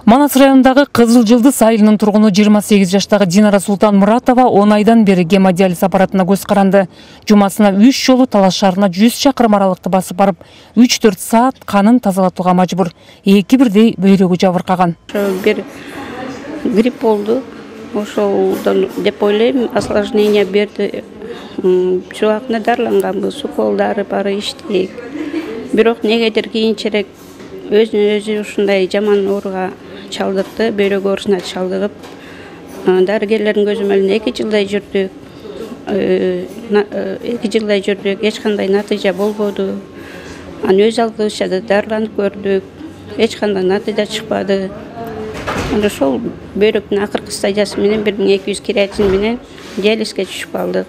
Манас районундагы Кызыл Жылдыз айылынын тургуну 28 жаштагы Динара Султан Муратова 10 айдан бери гемодиализ аппаратына көз каранды. Жумасына 3 жолу Талаш шаарына 100 чакырым аралыкты басып барып, 3-4 саат канын тазалатууга мажбур. Эки бирдей бөйрөгү жабыркаган. Бир грипп болду. Ошолдон деп ойлойм, осложнение берди. Чубакны дарыланганбыз, уколдары бары иштейт. Бирок негедир кийинчерээк өзүн-өзү ушундай жаман ооруга чалдыкты, бөйрөк оорусуна чалдыгып, дарыгерлердин көзөмөлүндө 2 жылдай жүрдүк. 2 жылдай жүрдүк, эч кандай натыйжа болбоду. Аны өз алдыбызча да дарыланып көрдүк, эч кандай натыйжа чыкпады. Аны ошол бөйрөктүн акыркы стадиясы менен 1200 креатин менен диализге түшүп калдык.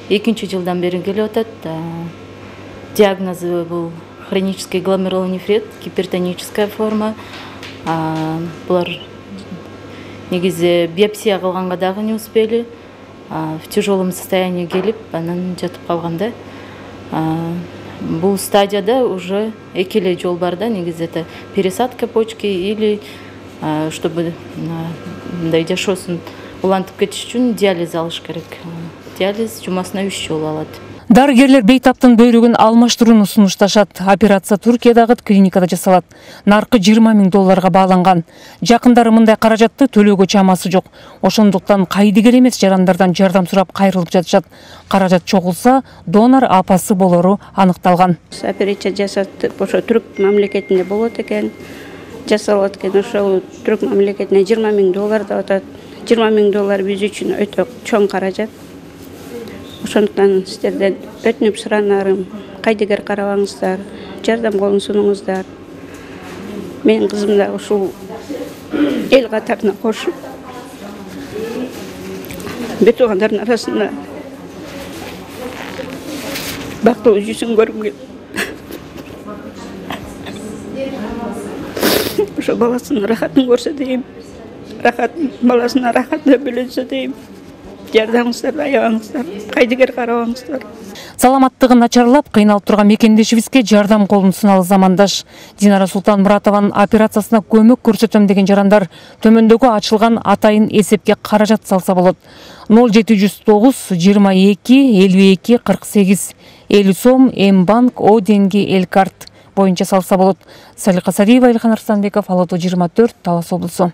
22 жылдан бери келип атат. Диагнозу бул хронический гломерулонефрит, гипертоническая форма. Булар негизи биопсия кылганга дагы не успели. В тяжелом состоянии келип, анан жатып калганда. Бул стадияда уже экиле жол бар да, негизи это пересадка почки или чтобы мындай жашоосун улантып кетиш үчүн диализ алыш керек. Диализ жумасына 3 жолу алат. Дарыгерлер бейтаптын бөйрөгүн алмаштырууну сунушташат. Операция Туркиядагы клиникада жасалат. Наркы $20 000 бааланган. Жакындары мындай каражатты төлөөгө чамасы жок. Ошондуктан кайдыгер эмес жарандардан жардам сурап кайрылып жатышат. Каражат чогулса, донор апасы болору аныкталган. Операция жасатып, ошо түрк мамлекетинде болот экен. Жасалат экен, ошол түрк мамлекетине $20 000 деп атат. $20 000 биз үчүн өтө чоң каражат. Ошондуктан сиздерден өтүнүп суранарым, кайдыгер карабаңыздар, жардам колун сунуңуздар. Менин кызым да ушул эл катарына кошуп, бүт туугандардын арасында бактылуу жүзүн көргүм келет. Ошо баласынын рахатын көрсө дейм, баласына рахатын бөлөнсө дейм. Жардамыңыздар, аябаңыздар, кайдыгер карабаңыздар. Саламаттыгы начарлап, кыйналып турган мекендешибизге жардам колун суналы замандаш. Динара Султан Муратованын операциясына көмөк көрсөтөм деген жарандар төмөндөгү ачылган атайын эсепке каражат салса болот. 0709 22 52 48 50 сом М-банк О деньги Элкарт боюнча салса болот. Салика Сариева, Илхан Арсланбеков, Алото 24, Талас облусу.